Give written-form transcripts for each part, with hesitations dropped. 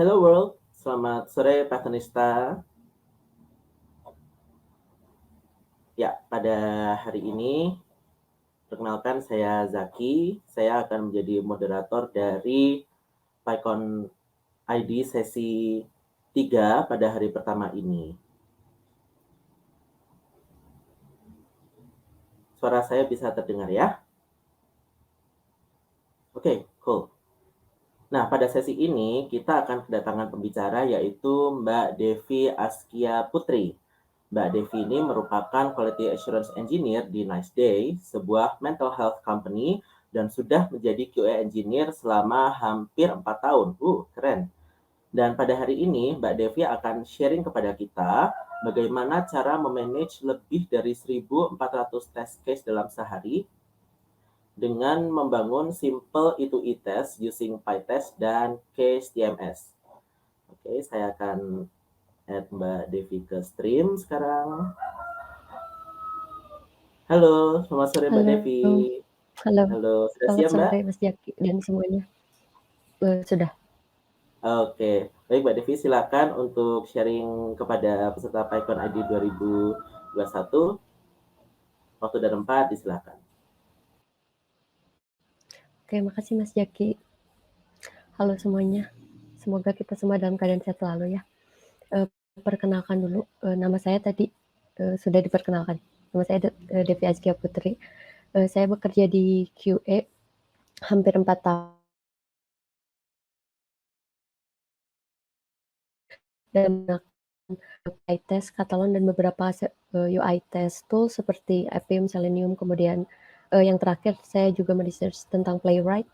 Hello world, selamat sore Patronista. Ya, pada hari ini, perkenalkan saya Zaki. Saya akan menjadi moderator dari PyCon ID sesi 3 pada hari pertama ini. Suara saya bisa terdengar ya? Oke, cool. Nah, pada sesi ini kita akan kedatangan pembicara yaitu Mbak Devi Askia Putri. Mbak Devi ini merupakan Quality Assurance Engineer di Nice Day, sebuah mental health company, dan sudah menjadi QA Engineer selama hampir 4 tahun. Keren. Dan pada hari ini, Mbak Devi akan sharing kepada kita bagaimana cara memanage lebih dari 1.400 test case dalam sehari dengan membangun simple E2E test using PyTest dan Case TMS. Oke, saya akan add Mbak Devi ke stream sekarang. Halo, selamat sore Mbak Devi. Halo. Halo, sudah Selamat siap Mbak? sore Mas Jaki dan semuanya. Sudah. Oke, baik Mbak Devi, silakan untuk sharing kepada peserta PyCon ID 2021. Waktu dan tempat disilakan. Oke, makasih Mas Jaki. Halo semuanya. Semoga kita semua dalam keadaan sehat selalu ya. Perkenalkan dulu, nama saya tadi sudah diperkenalkan. Nama saya Devi Askia Putri. Saya bekerja di QA hampir 4 tahun. Dan PyTest, Catalan, dan beberapa UI test tool seperti Appium, Selenium. Kemudian yang terakhir saya juga meresearch tentang Playwright.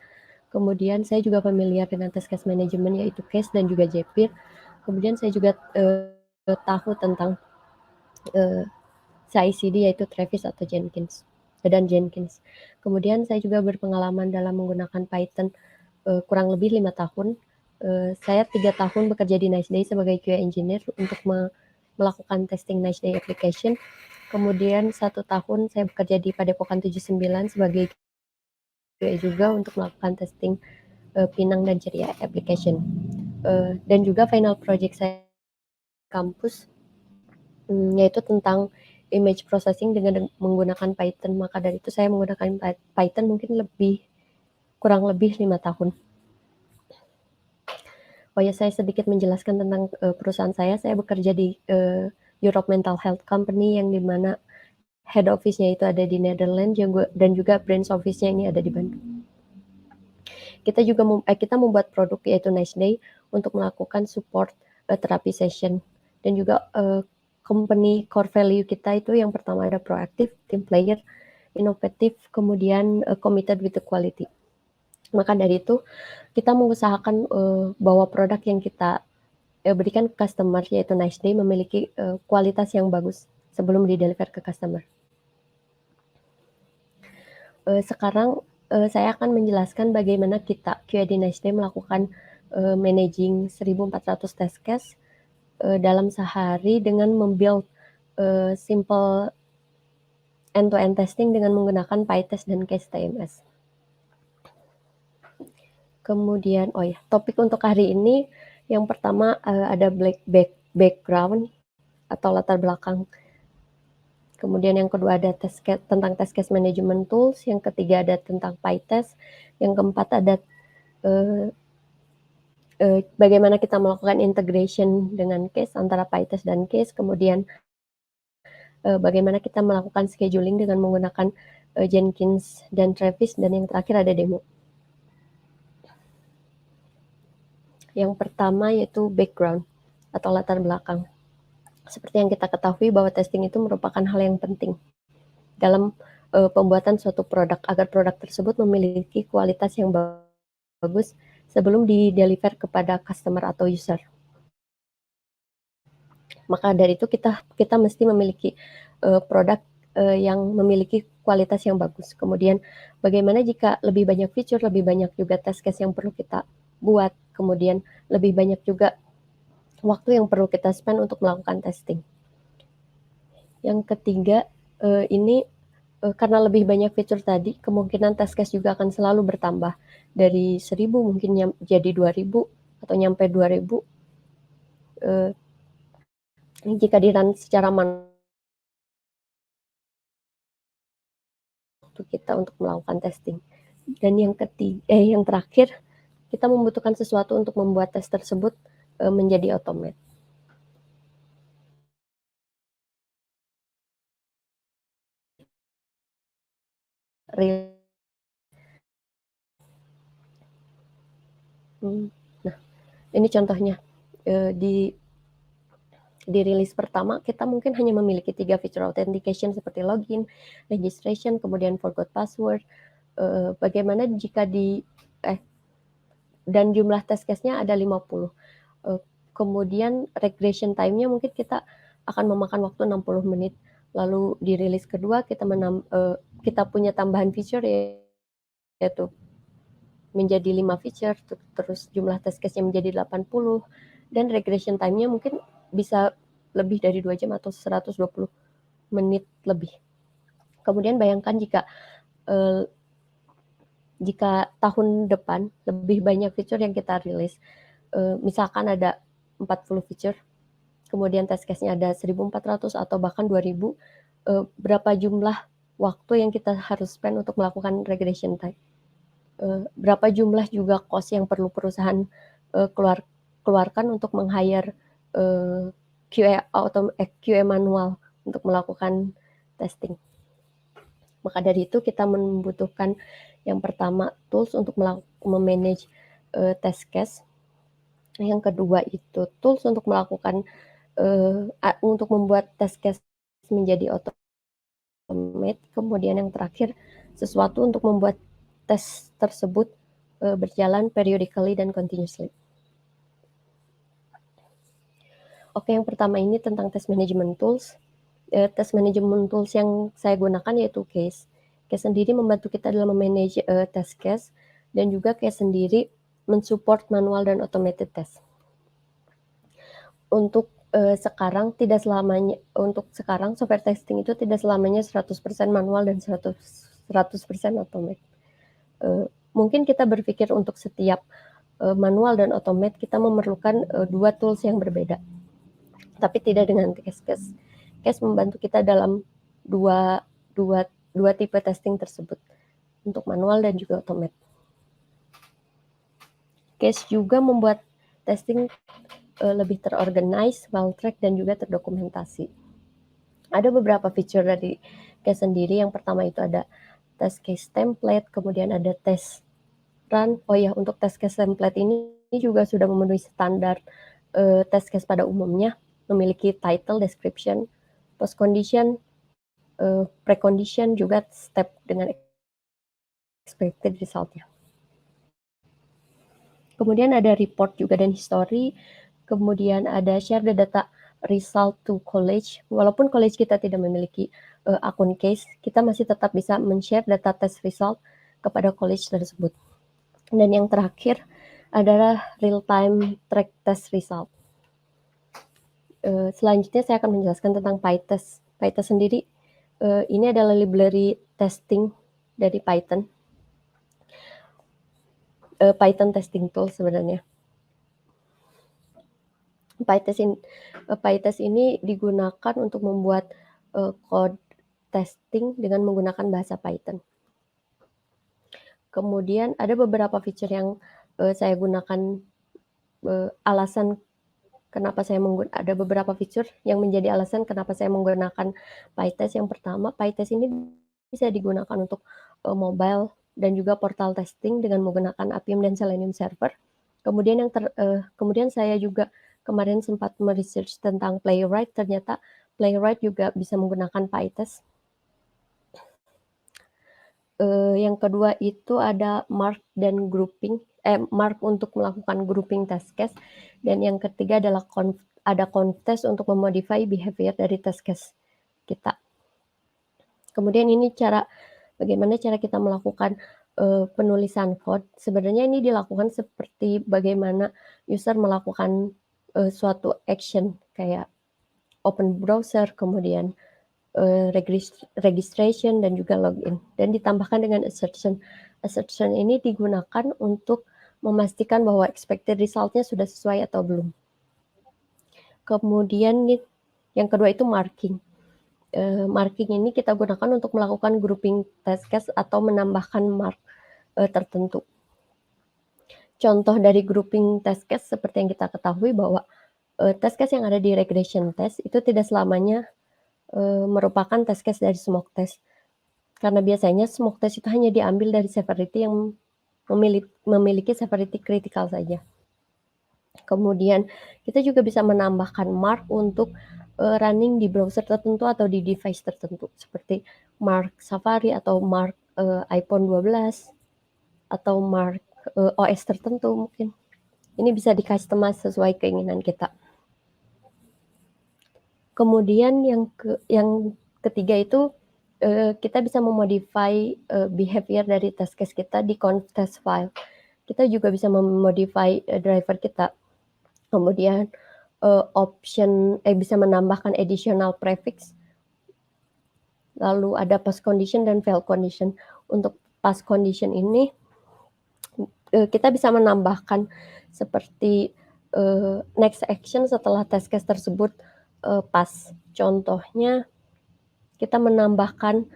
Kemudian saya juga familiar dengan test case management yaitu Case dan juga Zapier. Kemudian saya juga tahu tentang CI/CD yaitu Travis atau Jenkins. Kemudian saya juga berpengalaman dalam menggunakan Python kurang lebih 5 tahun. Saya 3 tahun bekerja di Nice Day sebagai QA engineer untuk melakukan testing Nice Day application. Kemudian 1 tahun saya bekerja di Padepokan 79 sebagai QA juga untuk melakukan testing Pinang dan Ceria application. Dan juga final project saya kampus yaitu tentang image processing dengan menggunakan Python. Maka dari itu saya menggunakan Python mungkin kurang lebih 5 tahun. Oh ya, saya sedikit menjelaskan tentang perusahaan saya. Saya bekerja di Europe Mental Health Company yang dimana head office-nya itu ada di Netherlands dan juga branch office-nya ini ada di Bandung. Kita membuat produk yaitu Nice Day untuk melakukan support terapi session dan juga company core value kita itu yang pertama ada proaktif, team player, inovatif, kemudian committed with the quality. Maka dari itu kita mengusahakan bahwa produk yang kita berikan ke customer yaitu Nice Day memiliki kualitas yang bagus sebelum di-deliver ke customer. Sekarang saya akan menjelaskan bagaimana kita QA di Nice Day melakukan managing 1.400 test case dalam sehari dengan membuild simple end-to-end testing dengan menggunakan PyTest dan Case TMS. Kemudian, topik untuk hari ini yang pertama ada background atau latar belakang. Kemudian yang kedua ada tentang test case management tools. Yang ketiga ada tentang PyTest. Yang keempat ada bagaimana kita melakukan integration dengan Case antara PyTest dan Case. Kemudian bagaimana kita melakukan scheduling dengan menggunakan Jenkins dan Travis. Dan yang terakhir ada demo. Yang pertama yaitu background atau latar belakang. Seperti yang kita ketahui bahwa testing itu merupakan hal yang penting dalam pembuatan suatu produk agar produk tersebut memiliki kualitas yang bagus sebelum di-deliver kepada customer atau user. Maka dari itu kita mesti memiliki produk yang memiliki kualitas yang bagus. Kemudian bagaimana jika lebih banyak feature, lebih banyak juga test case yang perlu kita buat, kemudian lebih banyak juga waktu yang perlu kita spend untuk melakukan testing. Yang ketiga, ini karena lebih banyak fitur tadi, kemungkinan test case juga akan selalu bertambah. Dari 1.000 mungkin jadi 2.000 atau nyampe 2000 jika di-run secara manual kita untuk melakukan testing. Dan yang terakhir, kita membutuhkan sesuatu untuk membuat tes tersebut menjadi automate. Nah, ini contohnya. Di rilis pertama, kita mungkin hanya memiliki 3 feature authentication seperti login, registration, kemudian forgot password. Bagaimana jika dan jumlah test case-nya ada 50. Kemudian regression time-nya mungkin kita akan memakan waktu 60 menit. Lalu di rilis kedua kita punya tambahan feature yaitu menjadi 5 feature, terus jumlah test case-nya menjadi 80, dan regression time-nya mungkin bisa lebih dari 2 jam atau 120 menit lebih. Kemudian bayangkan jika tahun depan lebih banyak feature yang kita rilis, misalkan ada 40 feature, kemudian test case-nya ada 1.400 atau bahkan 2.000, berapa jumlah waktu yang kita harus spend untuk melakukan regression time? Berapa jumlah juga cost yang perlu perusahaan keluarkan untuk meng-hire QA manual untuk melakukan testing. Maka dari itu kita membutuhkan yang pertama tools untuk memanage test case. Yang kedua itu tools untuk melakukan untuk membuat test case menjadi automate. Kemudian yang terakhir sesuatu untuk membuat tes tersebut berjalan periodically dan continuously. Oke, yang pertama ini tentang test management tools. Test management tools yang saya gunakan yaitu Case. Case sendiri membantu kita dalam memanage test case, dan juga Case sendiri mensupport manual dan automated test. Untuk sekarang software testing itu tidak selamanya 100% manual dan 100% automate. Mungkin kita berpikir untuk setiap manual dan automate kita memerlukan 2 tools yang berbeda. Tapi tidak dengan Case. Case membantu kita dalam dua tipe testing tersebut, untuk manual dan juga automate. Case juga membuat testing lebih terorganize, well-tracked, dan juga terdokumentasi. Ada beberapa feature dari Case sendiri. Yang pertama itu ada test case template, kemudian ada test run. Oh ya, untuk test case template ini juga sudah memenuhi standar test case pada umumnya, memiliki title, description, post condition, pre-condition, juga step dengan expected result-nya. Kemudian ada report juga dan history. Kemudian ada share the data result to college. Walaupun college kita tidak memiliki akun Case, kita masih tetap bisa men-share data test result kepada college tersebut. Dan yang terakhir adalah real-time track test result. Selanjutnya saya akan menjelaskan tentang PyTest. PyTest sendiri ini adalah library testing dari Python. Python testing tool sebenarnya. PyTest ini digunakan untuk membuat code testing dengan menggunakan bahasa Python. Kemudian ada beberapa feature yang saya gunakan, alasan kenapa saya ada beberapa feature yang menjadi alasan kenapa saya menggunakan PyTest. Yang pertama, PyTest ini bisa digunakan untuk mobile dan juga portal testing dengan menggunakan Appium dan Selenium Server. Kemudian saya juga kemarin sempat meresearch tentang Playwright. Ternyata Playwright juga bisa menggunakan PyTest. Yang kedua itu ada mark dan grouping, mark untuk melakukan grouping test case, dan yang ketiga adalah ada conf-test untuk memodify behavior dari test case kita. Kemudian ini bagaimana cara kita melakukan penulisan code. Sebenarnya ini dilakukan seperti bagaimana user melakukan suatu action kayak open browser, kemudian registration, dan juga login, dan ditambahkan dengan assertion. Assertion ini digunakan untuk memastikan bahwa expected result-nya sudah sesuai atau belum. Kemudian yang kedua itu marking. Marking ini kita gunakan untuk melakukan grouping test case atau menambahkan mark tertentu. Contoh dari grouping test case seperti yang kita ketahui bahwa test case yang ada di regression test itu tidak selamanya merupakan test case dari smoke test. Karena biasanya smoke test itu hanya diambil dari severity yang memiliki severity critical saja. Kemudian kita juga bisa menambahkan mark untuk running di browser tertentu atau di device tertentu seperti mark Safari atau mark iPhone 12 atau mark OS tertentu mungkin. Ini bisa di-customize sesuai keinginan kita. Kemudian yang ketiga itu kita bisa memodify behavior dari test case kita di conf test file. Kita juga bisa memodify driver kita. Kemudian option bisa menambahkan additional prefix. Lalu ada pass condition dan fail condition. Untuk pass condition ini kita bisa menambahkan seperti next action setelah test case tersebut pas. Contohnya kita menambahkan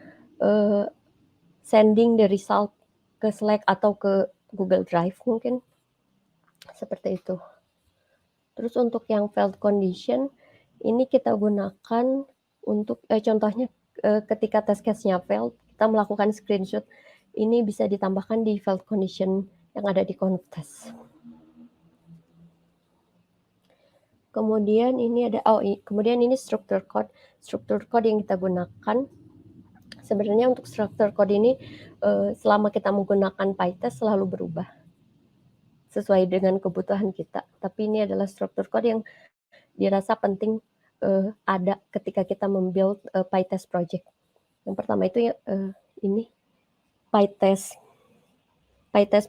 sending the result ke Slack atau ke Google Drive mungkin. Seperti itu. Terus untuk yang failed condition, ini kita gunakan untuk contohnya ketika test case-nya failed, kita melakukan screenshot. Ini bisa ditambahkan di failed condition yang ada di conf test. Kemudian ini ada kemudian ini structure code. Structure code yang kita gunakan sebenarnya untuk structure code ini selama kita menggunakan PyTest selalu berubah sesuai dengan kebutuhan kita. Tapi ini adalah structure code yang dirasa penting ada ketika kita membuild PyTest project. Yang pertama itu ini PyTest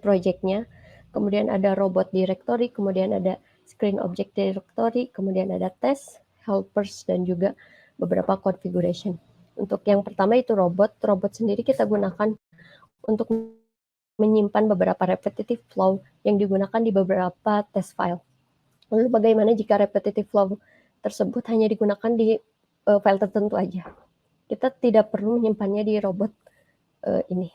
project-nya, kemudian ada robot directory, kemudian ada screen object directory, kemudian ada test, helpers, dan juga beberapa configuration. Untuk yang pertama itu robot sendiri kita gunakan untuk menyimpan beberapa repetitive flow yang digunakan di beberapa test file. Lalu bagaimana jika repetitive flow tersebut hanya digunakan di file tertentu aja? Kita tidak perlu menyimpannya di robot ini.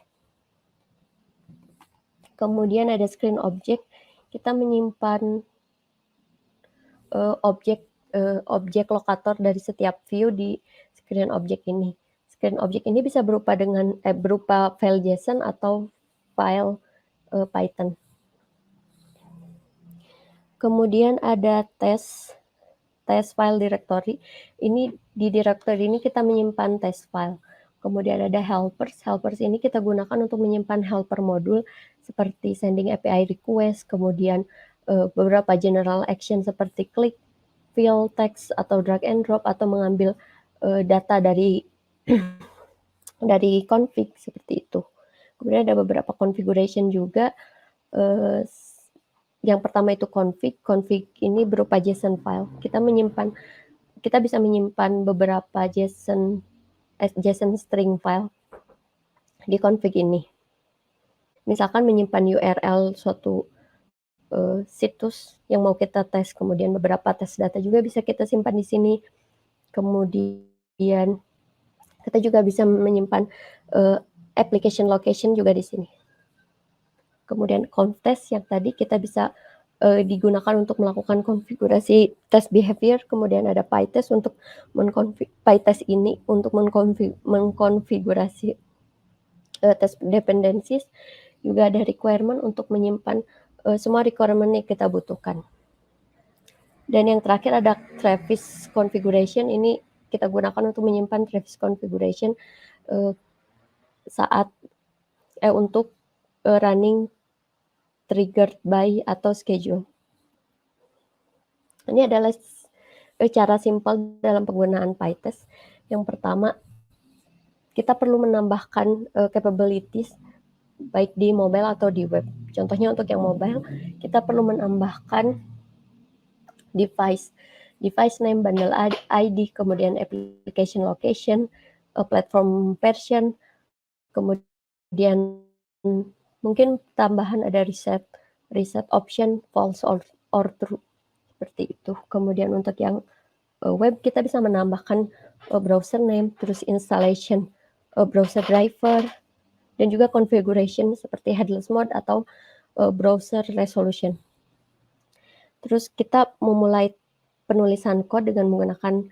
Kemudian ada screen object, kita menyimpan objek lokator dari setiap view di screen object ini. Screen object ini bisa berupa file JSON atau file Python. Kemudian ada test file directory. Ini di directory ini kita menyimpan test file. Kemudian ada helpers. Helpers ini kita gunakan untuk menyimpan helper modul seperti sending API request, kemudian beberapa general action seperti klik, fill text atau drag and drop atau mengambil data dari config seperti itu. Kemudian ada beberapa configuration juga. Yang pertama itu config. Config ini berupa JSON file. Kita bisa menyimpan beberapa JSON string file di config ini. Misalkan menyimpan URL suatu situs yang mau kita tes, kemudian beberapa tes data juga bisa kita simpan di sini. Kemudian kita juga bisa menyimpan application location juga di sini. Kemudian conf test yang tadi kita bisa digunakan untuk melakukan konfigurasi test behavior, kemudian ada PyTest untuk PyTest ini untuk mengkonfigurasi test dependencies, juga ada requirement untuk menyimpan semua requirement yang kita butuhkan. Dan yang terakhir ada Travis configuration, ini kita gunakan untuk menyimpan Travis configuration saat untuk running triggered by atau schedule. Ini adalah cara simpel dalam penggunaan PyTest. Yang pertama, kita perlu menambahkan capabilities baik di mobile atau di web. Contohnya untuk yang mobile, kita perlu menambahkan device name, bundle ID, kemudian application location, platform version, kemudian mungkin tambahan ada reset reset option false or true, seperti itu. Kemudian untuk yang web kita bisa menambahkan browser name, terus installation browser driver, dan juga configuration seperti headless mode atau browser resolution. Terus kita memulai penulisan kode dengan menggunakan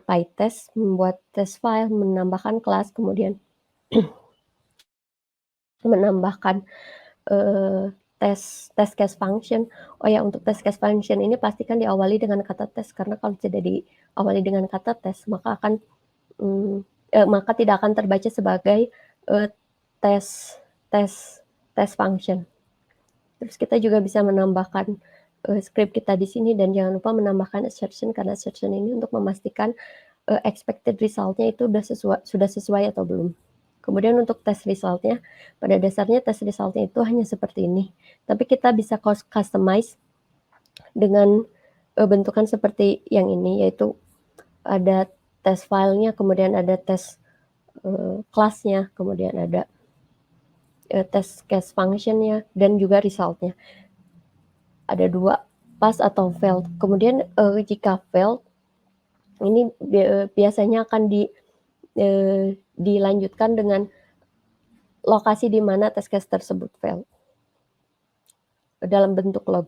PyTest, membuat test file, menambahkan kelas, kemudian menambahkan test case function. Oh ya, untuk test case function ini pastikan diawali dengan kata tes, karena kalau tidak diawali dengan kata tes, maka tidak akan terbaca sebagai test function. Terus kita juga bisa menambahkan script kita di sini, dan jangan lupa menambahkan assertion, karena assertion ini untuk memastikan expected result-nya itu sudah sesuai atau belum. Kemudian untuk test result-nya, pada dasarnya test result-nya itu hanya seperti ini. Tapi kita bisa customize dengan bentukan seperti yang ini, yaitu ada test file-nya, kemudian ada test kelasnya, kemudian ada test case function-nya, dan juga result-nya. Ada 2, pass atau failed. Kemudian jika failed, ini biasanya akan dilanjutkan dengan lokasi di mana test case tersebut fail dalam bentuk log.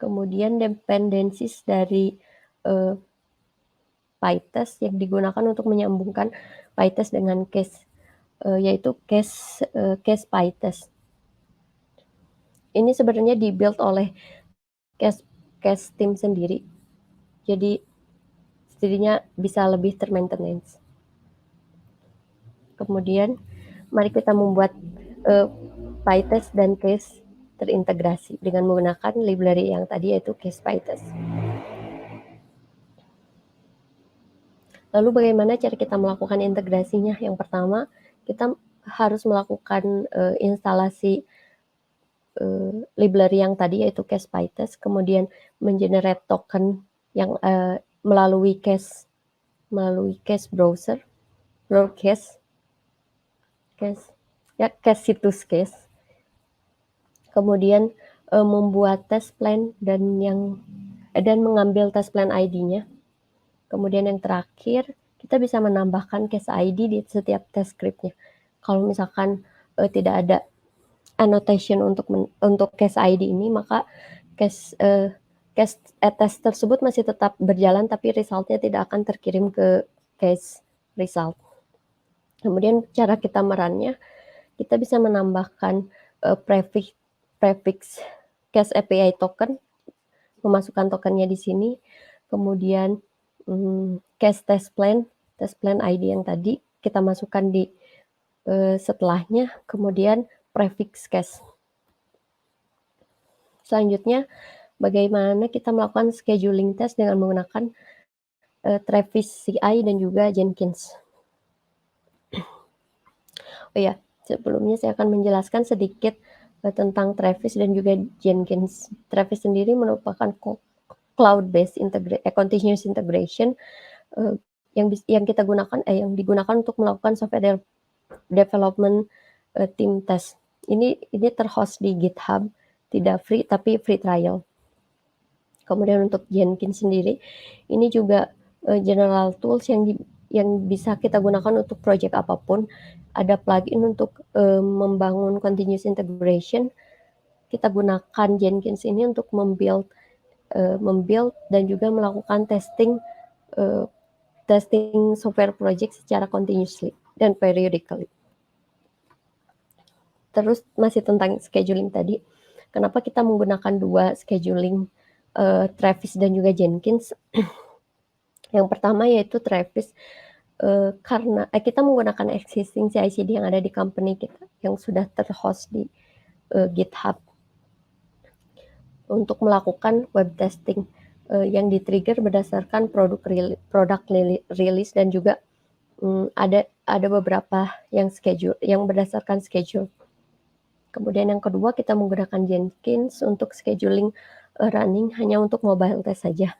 Kemudian dependencies dari PyTest yang digunakan untuk menyambungkan PyTest dengan case, yaitu case PyTest. Ini sebenarnya dibuild oleh case team sendiri, jadi setidaknya bisa lebih termaintenance. Kemudian mari kita membuat PyTest dan case terintegrasi dengan menggunakan library yang tadi, yaitu case PyTest. Lalu bagaimana cara kita melakukan integrasinya? Yang pertama, kita harus melakukan instalasi library yang tadi, yaitu case PyTest, kemudian mengenerate token yang melalui case browser, case situs case. Kemudian membuat test plan dan mengambil test plan ID-nya. Kemudian yang terakhir, kita bisa menambahkan case ID di setiap test script-nya. Kalau misalkan tidak ada annotation untuk case ID ini, maka test tersebut masih tetap berjalan, tapi result-nya tidak akan terkirim ke case result. Kemudian cara kita merunnya, kita bisa menambahkan prefix case API token, memasukkan tokennya di sini, kemudian case test plan ID yang tadi kita masukkan di setelahnya, kemudian prefix case. Selanjutnya, bagaimana kita melakukan scheduling test dengan menggunakan Travis CI dan juga Jenkins. Oh ya, sebelumnya saya akan menjelaskan sedikit tentang Travis dan juga Jenkins. Travis sendiri merupakan cloud-based continuous integration yang digunakan untuk melakukan software development team test. Ini terhost di GitHub, tidak free tapi free trial. Kemudian untuk Jenkins sendiri, ini juga general tools yang bisa kita gunakan untuk project apapun. Ada plugin untuk membangun continuous integration. Kita gunakan Jenkins ini untuk membuild dan juga melakukan testing software project secara continuously dan periodically. Terus masih tentang scheduling tadi, kenapa kita menggunakan 2 scheduling, Travis dan juga Jenkins? Yang pertama yaitu Travis, karena kita menggunakan existing CI/CD yang ada di company kita, yang sudah terhost di GitHub untuk melakukan web testing yang di-trigger berdasarkan product release, dan juga ada beberapa yang berdasarkan schedule. Kemudian yang kedua, kita menggunakan Jenkins untuk scheduling running hanya untuk mobile test saja.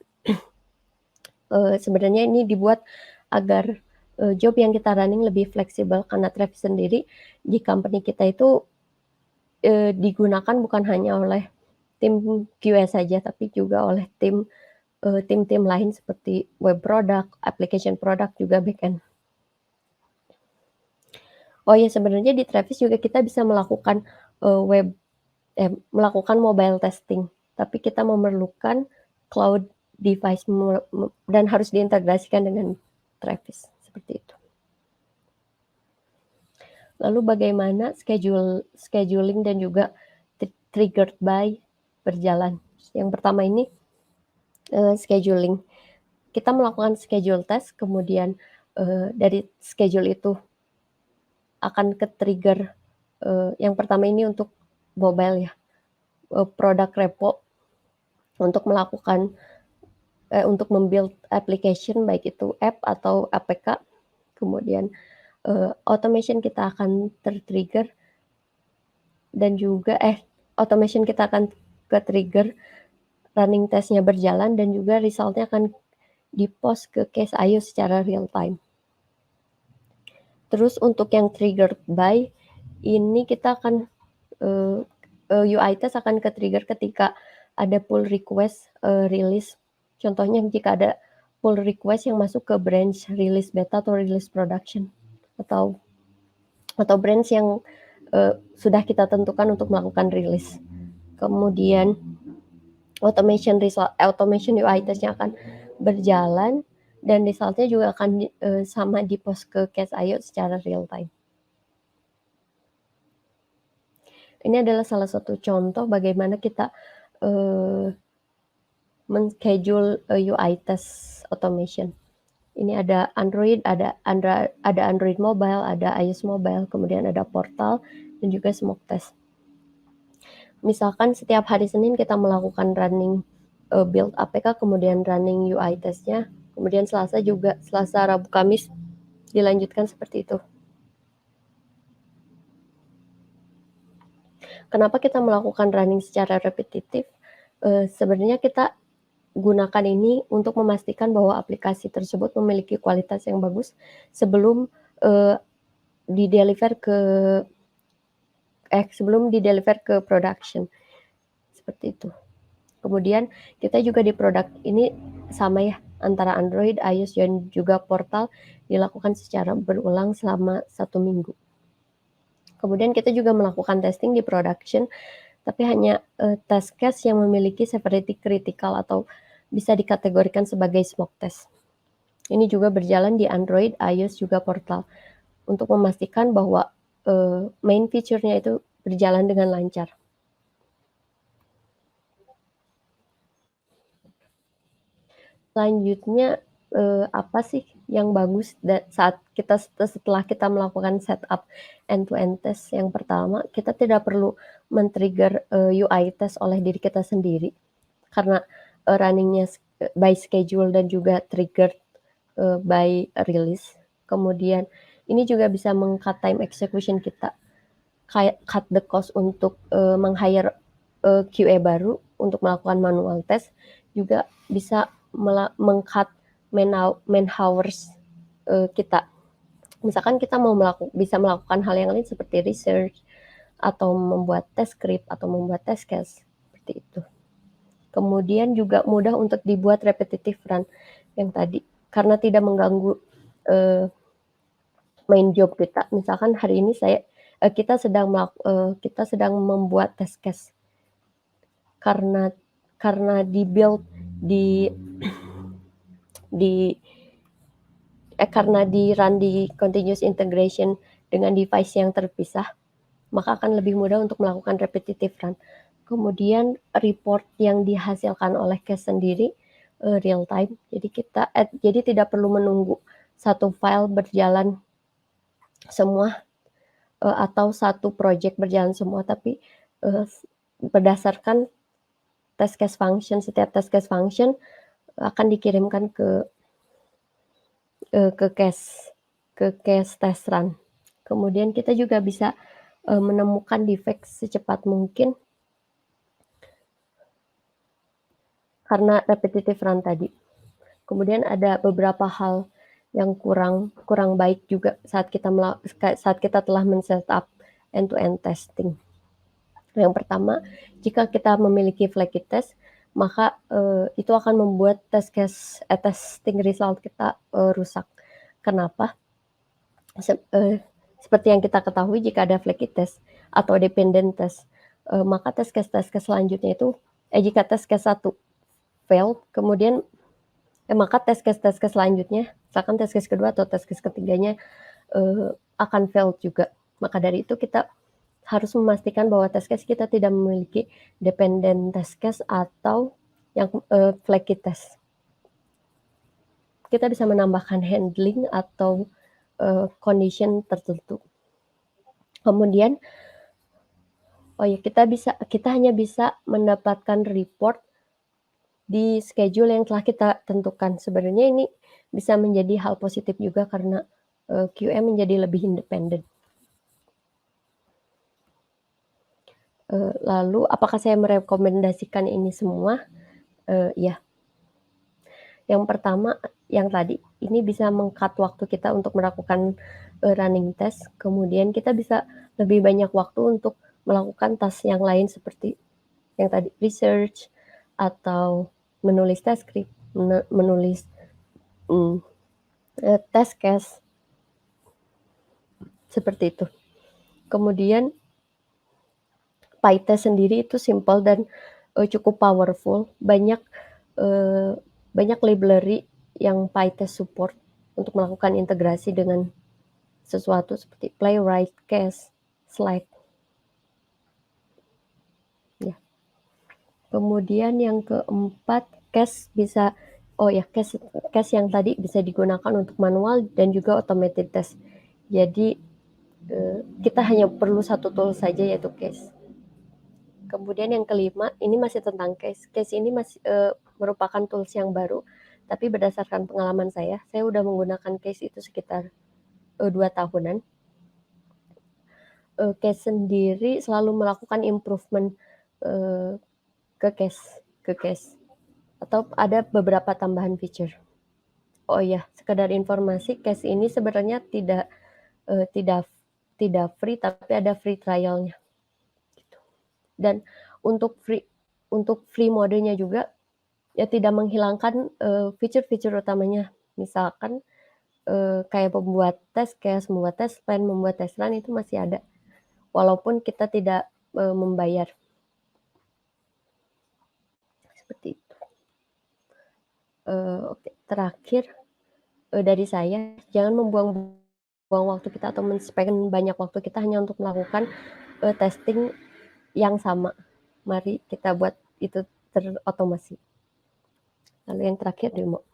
Sebenarnya ini dibuat agar job yang kita running lebih fleksibel, karena Travis sendiri di company kita itu digunakan bukan hanya oleh tim QA saja, tapi juga oleh tim-tim lain seperti web product, application product, juga backend. Oh ya, sebenarnya di Travis juga kita bisa melakukan melakukan mobile testing, tapi kita memerlukan cloud device dan harus diintegrasikan dengan Travis, seperti itu. Lalu bagaimana scheduling dan juga triggered by berjalan. Yang pertama ini scheduling. Kita melakukan schedule test, kemudian dari schedule itu akan ke trigger yang pertama ini untuk mobile ya, produk repo untuk melakukan untuk membuild application baik itu app atau APK. Kemudian automation kita akan tertrigger dan juga automation kita akan ke trigger, running testnya berjalan, dan juga resultnya akan di-post ke case IO secara real time. Terus untuk yang triggered by, ini kita akan UI test akan ke trigger ketika ada pull request release. Contohnya jika ada pull request yang masuk ke branch release beta atau release production, atau branch yang sudah kita tentukan untuk melakukan release. Kemudian automation UI testnya akan berjalan dan resultnya juga akan sama di post ke case IO secara real time. Ini adalah salah satu contoh bagaimana kita men-schedule UI test automation. Ini ada Android, ada Android mobile, ada iOS mobile, kemudian ada portal, dan juga smoke test. Misalkan setiap hari Senin kita melakukan running build APK, kemudian running UI testnya, kemudian Selasa, Rabu, Kamis dilanjutkan seperti itu. Kenapa kita melakukan running secara repetitif? Sebenarnya kita gunakan ini untuk memastikan bahwa aplikasi tersebut memiliki kualitas yang bagus sebelum di-deliver ke production, seperti itu. Kemudian kita juga di produk ini sama ya, antara Android, iOS, dan juga portal dilakukan secara berulang selama 1 minggu. Kemudian kita juga melakukan testing di production, tapi hanya test case yang memiliki severity critical atau bisa dikategorikan sebagai smoke test. Ini juga berjalan di Android, iOS, juga portal untuk memastikan bahwa main feature-nya itu berjalan dengan lancar. Selanjutnya apa sih yang bagus setelah kita melakukan setup end-to-end test? Yang pertama, kita tidak perlu men-trigger UI test oleh diri kita sendiri karena runningnya by schedule dan juga triggered by release. Kemudian ini juga bisa meng-cut time execution kita, cut the cost untuk meng-hire QA baru untuk melakukan manual test, juga bisa meng-cut man hours kita. Misalkan kita bisa melakukan hal yang lain seperti research, atau membuat test script, atau membuat test case, seperti itu. Kemudian juga mudah untuk dibuat repetitive run yang tadi, karena tidak mengganggu main job kita. Misalkan hari ini kita sedang membuat test case, karena di-build karena di-run di continuous integration dengan device yang terpisah, maka akan lebih mudah untuk melakukan repetitive run. Kemudian report yang dihasilkan oleh case sendiri real time, jadi tidak perlu menunggu satu file berjalan semua atau satu project berjalan semua, tapi berdasarkan test case function, setiap test case function akan dikirimkan ke case test run. Kemudian kita juga bisa menemukan defect secepat mungkin karena repetitive run tadi. Kemudian ada beberapa hal yang kurang baik juga saat kita telah men-setup end-to-end testing. Yang pertama, jika kita memiliki flaky test, maka itu akan membuat testing result kita rusak. Kenapa? Seperti yang kita ketahui, jika ada flaky test atau dependent test, maka test case selanjutnya itu, jika test case 1 fail, kemudian maka test case selanjutnya, misalkan test case kedua atau test case ketiganya akan fail juga. Maka dari itu kita harus memastikan bahwa test case kita tidak memiliki dependent test case atau yang flaky test. Kita bisa menambahkan handling atau condition tertentu. Kemudian, kita hanya bisa mendapatkan report di schedule yang telah kita tentukan. Sebenarnya ini bisa menjadi hal positif juga karena QM menjadi lebih independen. Lalu apakah saya merekomendasikan ini semua? Ya. Yang pertama, yang tadi, ini bisa meng-cut waktu kita untuk melakukan running test, kemudian kita bisa lebih banyak waktu untuk melakukan task yang lain seperti yang tadi, research, atau menulis test script, menulis test case, seperti itu. Kemudian, PyTest sendiri itu simple dan cukup powerful. Banyak library yang PyTest support untuk melakukan integrasi dengan sesuatu seperti Playwright, Case, Slack. Ya. Kemudian yang keempat, Case yang tadi bisa digunakan untuk manual dan juga automated test. Jadi kita hanya perlu satu tool saja, yaitu Case. Kemudian yang kelima, ini masih tentang Case. Case ini masih merupakan tools yang baru, tapi berdasarkan pengalaman saya udah menggunakan Case itu sekitar 2 tahunan. Case sendiri selalu melakukan improvement ke Case, atau ada beberapa tambahan feature. Oh iya, sekedar informasi, Case ini sebenarnya tidak free, tapi ada free trial-nya. Dan untuk free modenya juga ya tidak menghilangkan fitur-fitur utamanya. Misalkan kayak membuat test case, membuat test plan, membuat test run itu masih ada, walaupun kita tidak membayar. Seperti itu. Oke, terakhir dari saya, jangan membuang waktu kita atau men-spend banyak waktu kita hanya untuk melakukan testing yang sama. Mari kita buat itu terotomasi. Lalu yang terakhir, demo.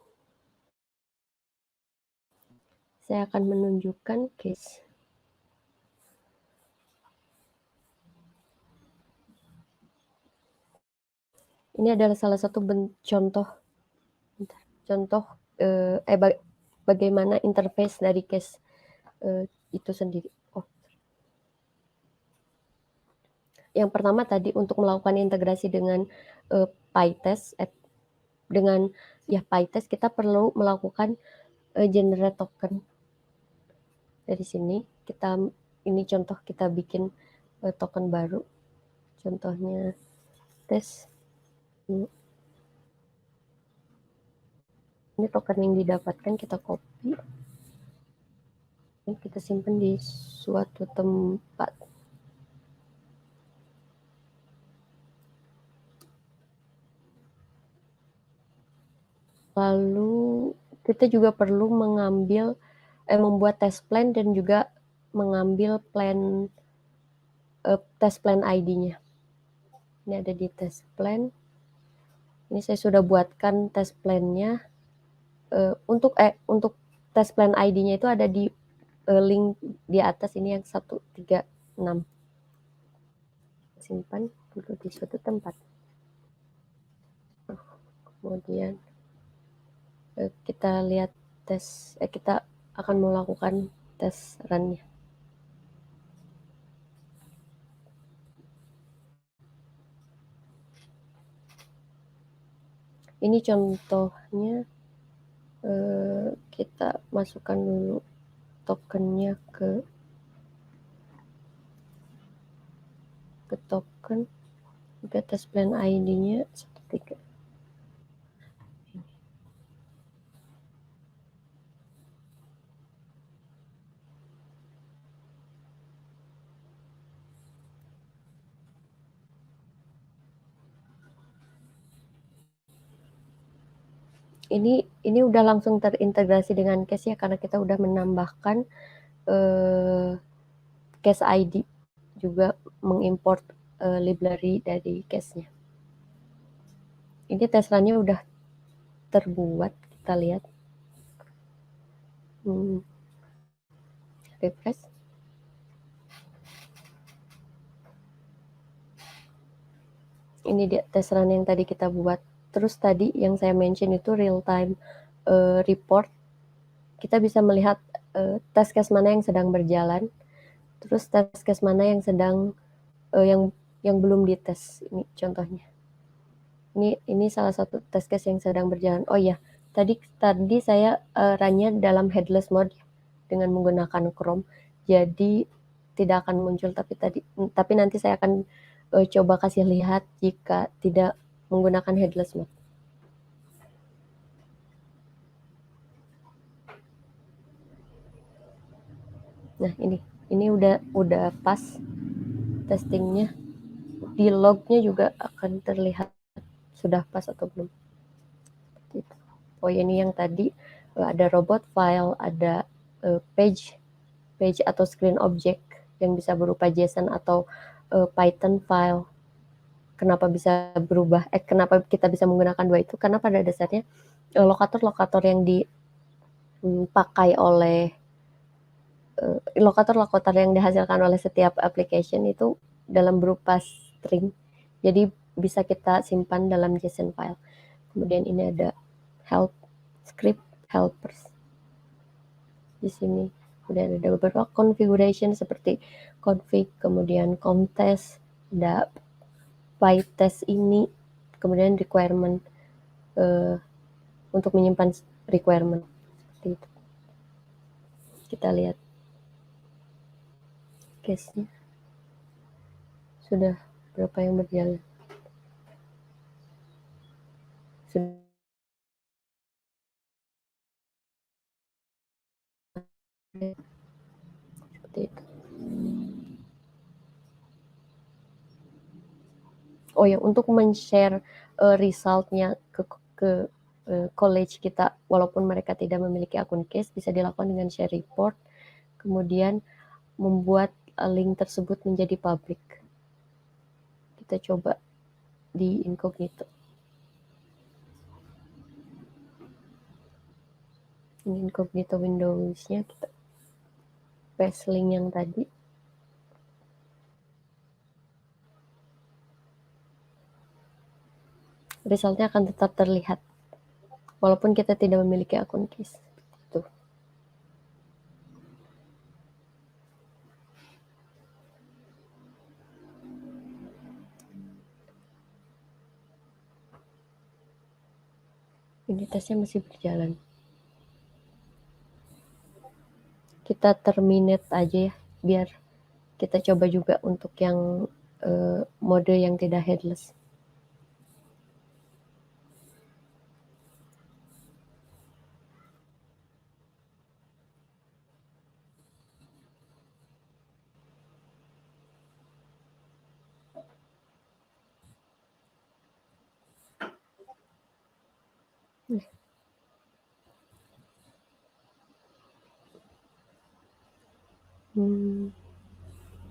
Saya akan menunjukkan case. Ini adalah salah satu contoh bagaimana interface dari case itu sendiri. Yang pertama tadi untuk melakukan integrasi dengan PyTest, dengan PyTest kita perlu melakukan generate token. Dari sini ini contoh kita bikin token baru. Contohnya tes. Ini token yang didapatkan, kita copy. Kita simpan di suatu tempat. Lalu kita juga perlu membuat test plan dan juga mengambil test plan ID-nya. Ini ada di test plan. Ini saya sudah buatkan test plan-nya. Untuk test plan ID-nya itu ada di link di atas ini yang 136. Simpan dulu di suatu tempat. Kemudian kita lihat kita akan melakukan tes run-nya. Ini contohnya, kita masukkan dulu tokennya ke ke token, juga test plan ID-nya 13. Ini udah langsung terintegrasi dengan case ya, karena kita udah menambahkan case ID, juga mengimport library dari case-nya. Ini test run-nya udah terbuat, kita lihat. Refresh. Ini dia test run yang tadi kita buat. Terus tadi yang saya mention itu real time report. Kita bisa melihat test case mana yang sedang berjalan, terus test case mana yang sedang yang belum dites. Ini contohnya. Ini salah satu test case yang sedang berjalan. Oh ya, tadi saya run-nya dalam headless mode dengan menggunakan Chrome. Jadi tidak akan muncul, tapi nanti saya akan coba kasih lihat jika tidak menggunakan headless mode. Nah, ini udah pas testingnya. Di lognya juga akan terlihat sudah pas atau belum. Oh, ini yang tadi ada robot file, ada page atau screen object yang bisa berupa JSON atau Python file. Kenapa bisa berubah? Kenapa kita bisa menggunakan dua itu? Karena pada dasarnya lokator-lokator yang dipakai oleh lokator yang dihasilkan oleh setiap application itu dalam berupa string. Jadi bisa kita simpan dalam JSON file. Kemudian ini ada help, script, helpers. Di sini kemudian ada beberapa configuration seperti config, kemudian contest, ada PyTest ini, kemudian requirement untuk menyimpan requirement seperti itu. Kita lihat case-nya sudah berapa yang berjalan. Seperti itu. Oh ya, untuk men-share result-nya ke college kita, walaupun mereka tidak memiliki akun case, bisa dilakukan dengan share report, kemudian membuat link tersebut menjadi public. Kita coba di incognito. Ini incognito Windows-nya, kita paste link yang tadi. Resultnya akan tetap terlihat walaupun kita tidak memiliki akun case. Itu. Ini tesnya masih berjalan. Kita terminate aja ya, biar kita coba juga untuk yang mode yang tidak headless.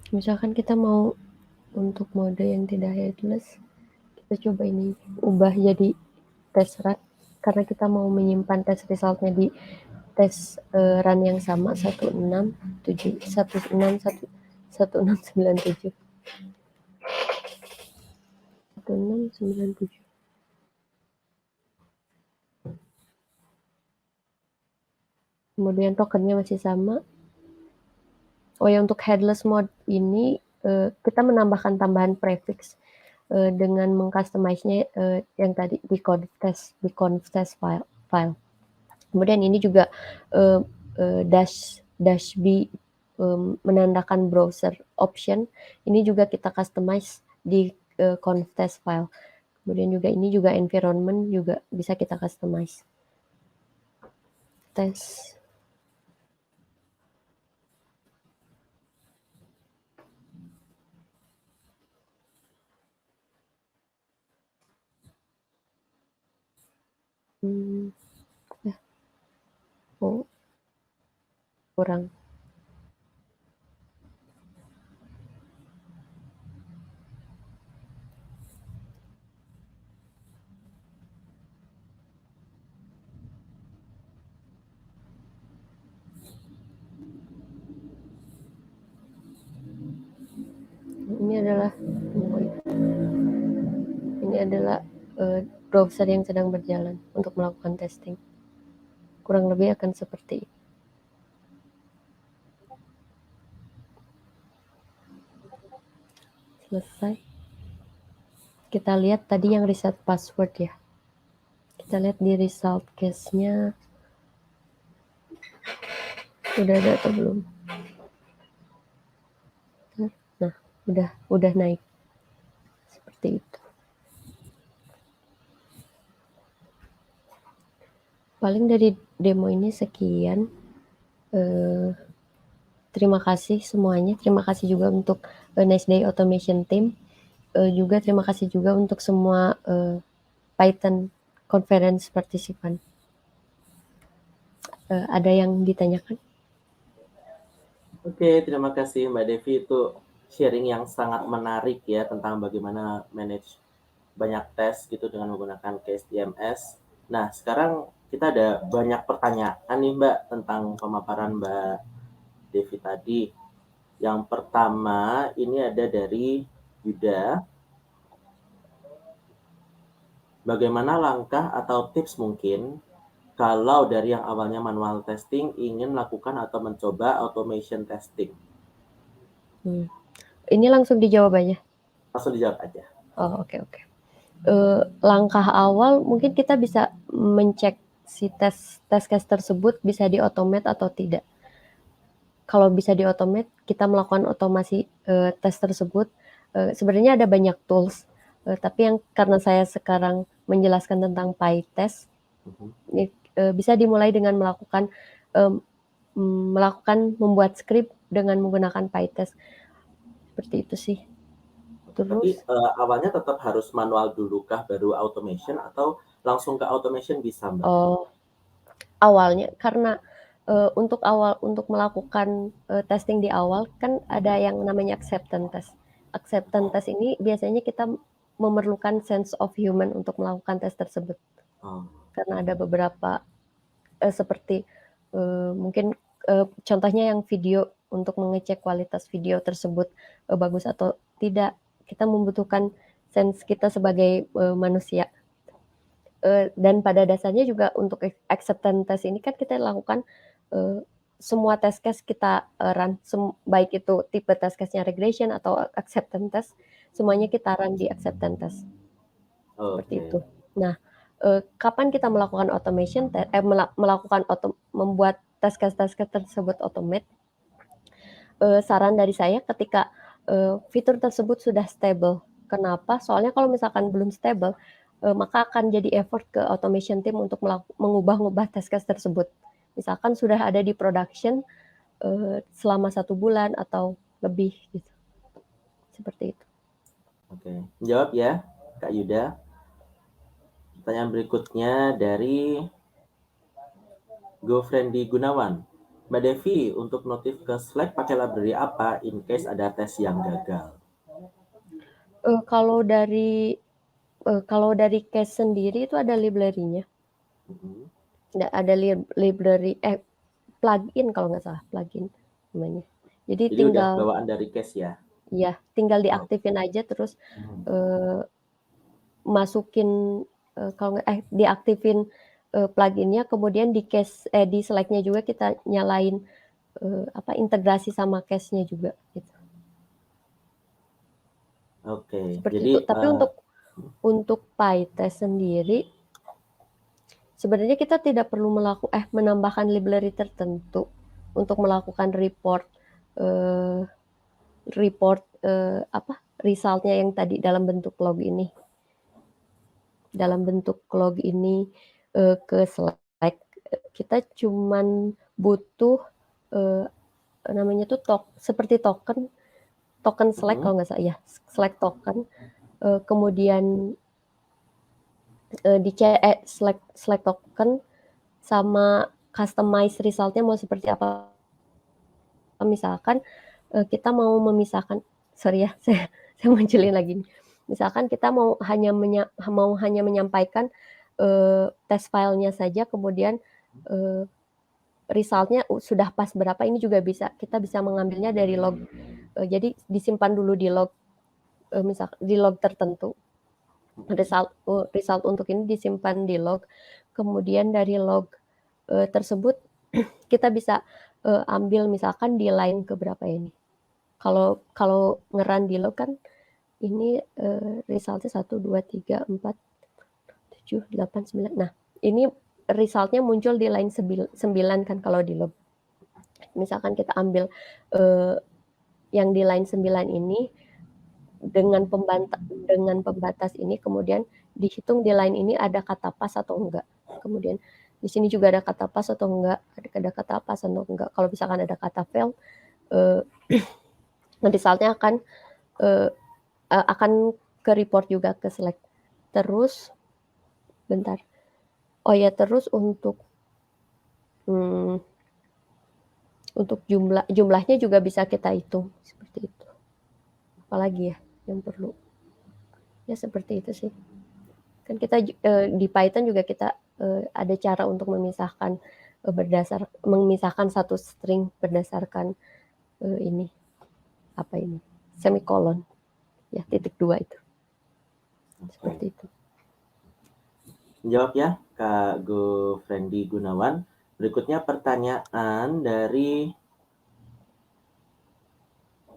Misalkan kita mau untuk mode yang tidak headless, kita coba ini ubah jadi test run, karena kita mau menyimpan test resultnya di test run yang sama 16997. 1697. Kemudian tokennya masih sama. Oh ya, untuk headless mode ini kita menambahkan tambahan prefix dengan mengcustomize-nya yang tadi di conf file. Kemudian ini juga dash b menandakan browser option, ini juga kita customize di conf test file. Kemudian juga ini juga environment juga bisa kita customize. Tes. Ya. Oh, kurang. Ini adalah browser yang sedang berjalan untuk melakukan testing. Kurang lebih akan seperti ini. Selesai. Kita lihat tadi yang reset password ya. Kita lihat di result case-nya udah ada atau belum. Nah, udah naik. Seperti itu. Paling dari demo ini sekian. Terima kasih semuanya. Terima kasih juga untuk Nice Day Automation Team. Juga terima kasih juga untuk semua Python conference partisipan. Ada yang ditanyakan? Oke, terima kasih Mbak Devi, itu sharing yang sangat menarik ya tentang bagaimana manage banyak tes gitu dengan menggunakan case DMS. Nah, sekarang kita ada banyak pertanyaan nih Mbak tentang pemaparan Mbak Devi tadi. Yang pertama ini ada dari Yuda. Bagaimana langkah atau tips mungkin kalau dari yang awalnya manual testing ingin melakukan atau mencoba automation testing? Ini langsung dijawab aja. Langsung dijawab aja. Oh, oke. Langkah awal mungkin kita bisa mencek si test case tersebut bisa di-automate atau tidak. Kalau bisa di-automate, kita melakukan otomasi tes tersebut. Sebenarnya ada banyak tools, tapi yang karena saya sekarang menjelaskan tentang PyTest, bisa dimulai dengan membuat script dengan menggunakan PyTest. Seperti itu sih. Tapi Terus awalnya tetap harus manual dulu kah baru automation atau langsung ke automation bisa Mbak? Awalnya karena untuk melakukan testing di awal kan ada yang namanya acceptance test. Acceptance test ini biasanya kita memerlukan sense of human untuk melakukan tes tersebut. Karena ada beberapa seperti mungkin contohnya yang video untuk mengecek kualitas video tersebut bagus atau tidak. Kita membutuhkan sense kita sebagai manusia. Dan pada dasarnya juga untuk acceptance test ini kan kita lakukan semua test case kita run, baik itu tipe test case-nya regression atau acceptance test, semuanya kita run di acceptance test. Seperti itu. Nah, kapan kita melakukan automation, membuat test case tersebut automate? Saran dari saya ketika fitur tersebut sudah stable. Kenapa? Soalnya kalau misalkan belum stable, maka akan jadi effort ke automation team untuk mengubah-ubah test case tersebut. Misalkan sudah ada di production selama 1 bulan atau lebih gitu. Seperti itu. Oke, jawab ya Kak Yuda. Pertanyaan berikutnya dari GoFriendly Gunawan. Mbak Devi, untuk notif ke Slack pakai library apa in case ada tes yang gagal? Kalau dari case sendiri itu ada library-nya. Ada library plugin kalau nggak salah, plugin namanya. Jadi tinggal udah bawaan dari case ya? Iya, tinggal diaktifin aja terus masukin kalau nggak diaktifin pluginnya, kemudian di Slack-nya juga kita nyalain integrasi sama case-nya juga gitu. Oke. Seperti Jadi itu. Tapi untuk PyTest sendiri sebenarnya kita tidak perlu menambahkan library tertentu untuk melakukan report report resultnya yang tadi dalam bentuk log ini. Dalam bentuk log ini ke Slack, kita cuman butuh namanya tuh seperti token Slack kalau nggak salah ya, Slack token. Kemudian di Slack token sama customize resultnya mau seperti apa. Misalkan kita mau memisahkan, sorry ya, saya munculin lagi nih. Misalkan kita mau hanya menyampaikan test filenya saja, kemudian resultnya sudah pas berapa, ini juga bisa. Kita bisa mengambilnya dari log. Jadi disimpan dulu di log, misalkan di log tertentu. Result untuk ini disimpan di log. Kemudian dari log tersebut kita bisa ambil misalkan di line keberapa ini. Kalau ngeran di log kan ini resultnya 1, 2, 3, 4, 7, 8, 9. Nah, ini resultnya muncul di line 9 kan kalau di log. Misalkan kita ambil yang di line 9 ini dengan pembatas ini, kemudian dihitung di line ini ada kata pas atau enggak. Kemudian di sini juga ada kata pas atau enggak, ada kata pas atau enggak. Kalau misalkan ada kata fail, resultnya akan ke report juga ke Slack. Terus bentar. Oh ya, terus untuk jumlahnya juga bisa kita hitung seperti itu. Apalagi ya yang perlu? Ya seperti itu sih. Kan kita di Python juga kita ada cara untuk memisahkan satu string berdasarkan ini semikolon ya, .2 itu. Seperti itu. Jawab ya Kak Gofrendi Gunawan. Berikutnya pertanyaan dari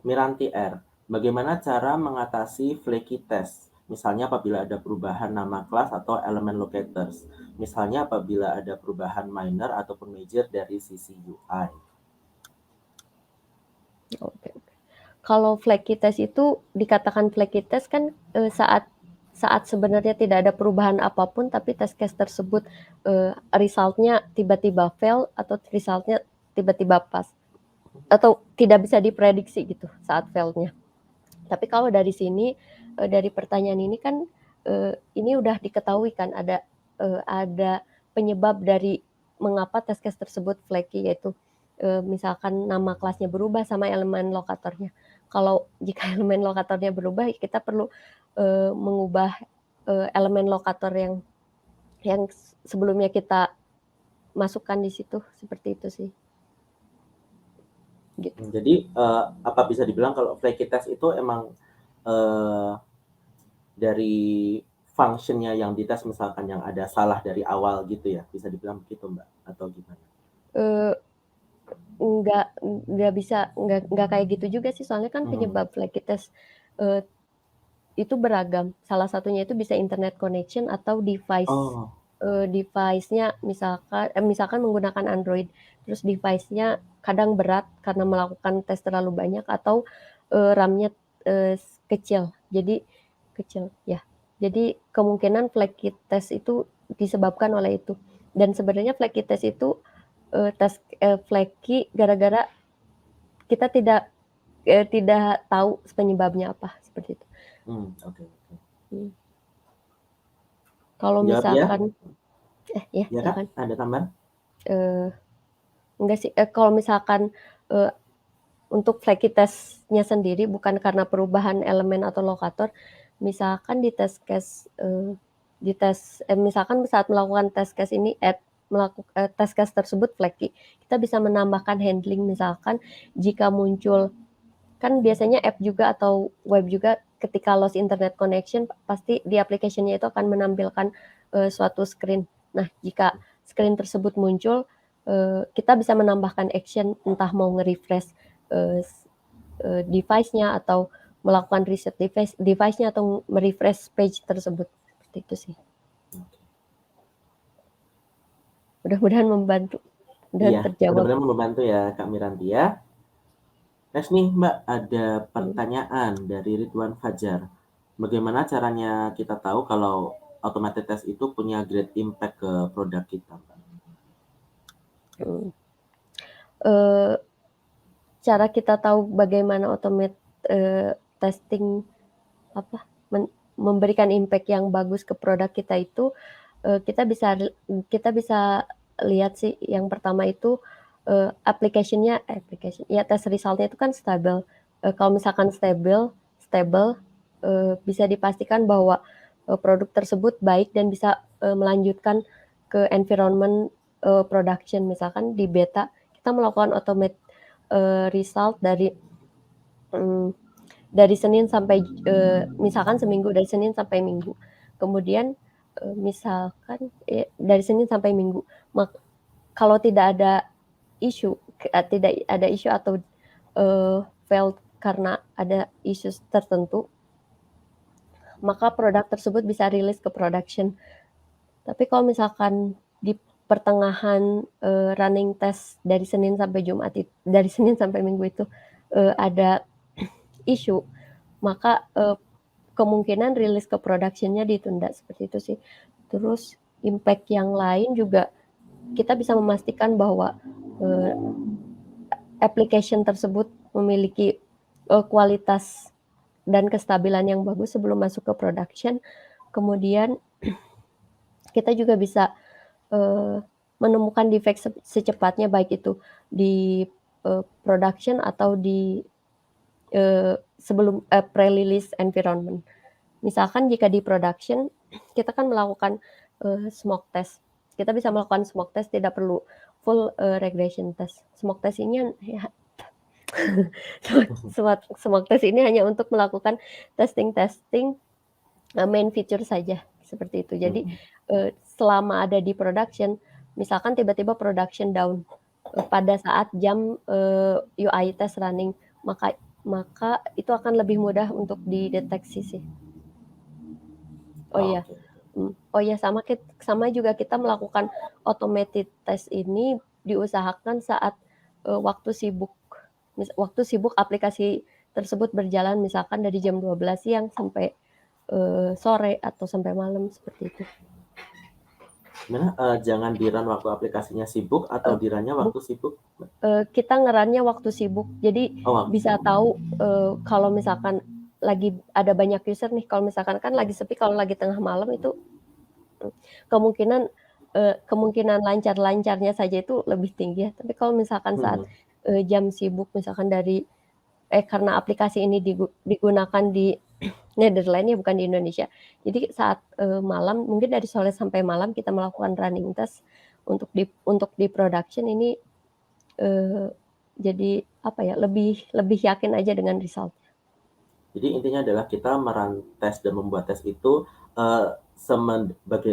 Miranti R. Bagaimana cara mengatasi flaky test? Misalnya apabila ada perubahan nama kelas atau elemen locators. Misalnya apabila ada perubahan minor ataupun major dari sisi UI. Oke. Kalau flaky test itu dikatakan flaky test kan saat sebenarnya tidak ada perubahan apapun, tapi test case tersebut resultnya tiba-tiba fail atau resultnya tiba-tiba pas, atau tidak bisa diprediksi gitu saat failnya. Tapi kalau dari sini, dari pertanyaan ini kan ini udah diketahui kan ada penyebab dari mengapa test case tersebut flaky, yaitu misalkan nama kelasnya berubah sama elemen lokatornya. Kalau jika elemen lokatornya berubah, kita perlu mengubah elemen lokator yang sebelumnya kita masukkan di situ, seperti itu sih. Gitu. Jadi apa bisa dibilang kalau flaky test itu emang dari functionnya yang dites, misalkan yang ada salah dari awal gitu ya, bisa dibilang begitu Mbak, atau gimana? Nggak kayak gitu juga sih, soalnya kan penyebab flaky test itu beragam. Salah satunya itu bisa internet connection atau device-nya misalkan menggunakan Android, terus device-nya kadang berat karena melakukan tes terlalu banyak, atau RAM-nya kecil. Jadi kemungkinan flaky test itu disebabkan oleh itu. Dan sebenarnya flaky test itu flaky gara-gara kita tidak tahu penyebabnya apa, seperti itu. Oke. Kalau misalkan ya silakan. Kak, ada tambahan? Enggak sih, kalau misalkan untuk flaky test-nya sendiri bukan karena perubahan elemen atau lokator, misalkan di test case misalkan saat melakukan test case ini test case tersebut flaky, kita bisa menambahkan handling. Misalkan jika muncul, kan biasanya app juga atau web juga ketika lost internet connection, pasti di application-nya itu akan menampilkan suatu screen. Nah, jika screen tersebut muncul, kita bisa menambahkan action, entah mau nge-refresh device-nya atau melakukan reset device-nya atau merefresh page tersebut. Seperti itu sih. Mudah-mudahan membantu dan terjawab. Mudah-mudahan membantu ya Kak Miranti ya. Next nih Mbak, ada pertanyaan dari Ridwan Fajar. Bagaimana caranya kita tahu kalau automated test itu punya great impact ke produk kita, Mbak? Eh, Cara kita tahu bagaimana testing apa memberikan impact yang bagus ke produk kita itu, kita bisa lihat sih, yang pertama itu application ya, test resultnya itu kan stabil. Kalau misalkan stable, bisa dipastikan bahwa produk tersebut baik dan bisa melanjutkan ke environment production. Misalkan di beta kita melakukan automate result dari Senin sampai misalkan seminggu, dari Senin sampai Minggu. Kemudian misalkan dari Senin sampai Minggu. Kalau tidak ada isu atau failed karena ada isu tertentu, maka produk tersebut bisa rilis ke production. Tapi kalau misalkan di pertengahan running test dari Senin sampai Minggu itu ada isu, maka kemungkinan rilis ke productionnya ditunda, seperti itu sih. Terus impact yang lain juga kita bisa memastikan bahwa application tersebut memiliki kualitas dan kestabilan yang bagus sebelum masuk ke production. Kemudian kita juga bisa menemukan defect secepatnya, baik itu di production atau di sebelum pre-release environment. Misalkan jika di production, kita kan melakukan smoke test. Kita bisa melakukan smoke test, tidak perlu full regression test. Smoke test ini ya, smoke test ini hanya untuk melakukan testing main feature saja, seperti itu. Jadi selama ada di production, misalkan tiba-tiba production down pada saat jam UI test running, maka itu akan lebih mudah untuk dideteksi sih. Oh iya, sama juga kita melakukan automated test ini diusahakan saat waktu sibuk aplikasi tersebut berjalan, misalkan dari jam 12 siang sampai sore atau sampai malam, seperti itu. Gimana? Jangan di-run waktu aplikasinya sibuk atau di-run-nya waktu sibuk? Kita nge-run-nya waktu sibuk. Jadi bisa tahu kalau misalkan lagi ada banyak user nih, kalau misalkan kan lagi sepi, kalau lagi tengah malam itu kemungkinan lancar-lancarnya saja itu lebih tinggi ya. Tapi kalau misalkan saat jam sibuk, misalkan karena aplikasi ini digunakan di Netherlands ya, bukan di Indonesia. Jadi saat malam, mungkin dari sore sampai malam kita melakukan running test untuk di production ini, jadi apa ya, lebih yakin aja dengan result. Jadi intinya adalah kita merun tes dan membuat tes itu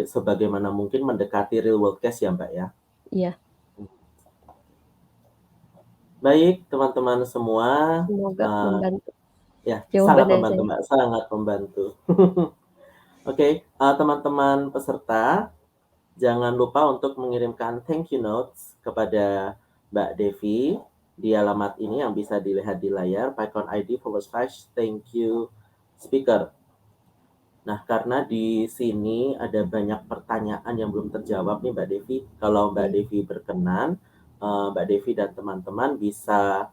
sebagaimana mungkin mendekati real world case ya Mbak ya? Iya. Baik teman-teman semua. Semoga membantu. Ya, sangat membantu Mbak, sangat membantu. Oke, teman-teman peserta, jangan lupa untuk mengirimkan thank you notes kepada Mbak Devi di alamat ini yang bisa dilihat di layar, PyCon_ID/thank you speaker. Nah, karena di sini ada banyak pertanyaan yang belum terjawab nih Mbak Devi. Kalau Mbak Devi berkenan, Mbak Devi dan teman-teman bisa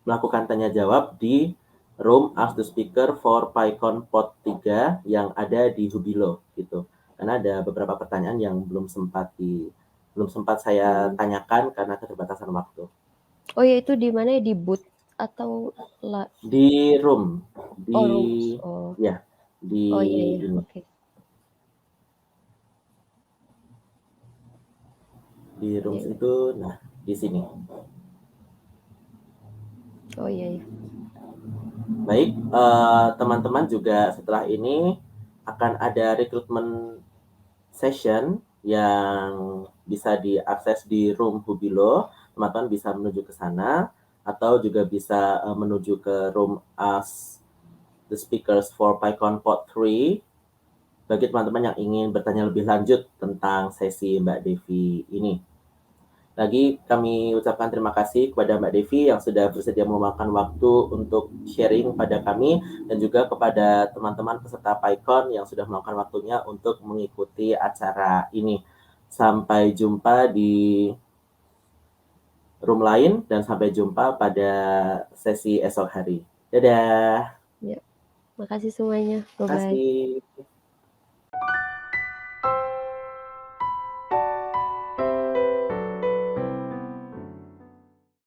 melakukan tanya jawab di room Ask the Speaker for PyCon Pod 3 yang ada di Hubilo gitu. Karena ada beberapa pertanyaan yang belum sempat saya tanyakan karena keterbatasan waktu. Oh ya, itu di mana ya, di booth atau di room iya, ini. Okay. Di room itu, nah di sini. Oh iya. Baik, teman-teman juga setelah ini akan ada recruitment session yang bisa diakses di room Hubilo. Teman-teman bisa menuju ke sana atau juga bisa menuju ke room Ask the Speakers for PyCon Pod 3 bagi teman-teman yang ingin bertanya lebih lanjut tentang sesi Mbak Devi ini. Lagi kami ucapkan terima kasih kepada Mbak Devi yang sudah bersedia meluangkan waktu untuk sharing pada kami dan juga kepada teman-teman peserta PyCon yang sudah meluangkan waktunya untuk mengikuti acara ini. Sampai jumpa di room lain dan sampai jumpa pada sesi esok hari. Dadah. Ya, makasih semuanya. Terima Bye-bye. kasih.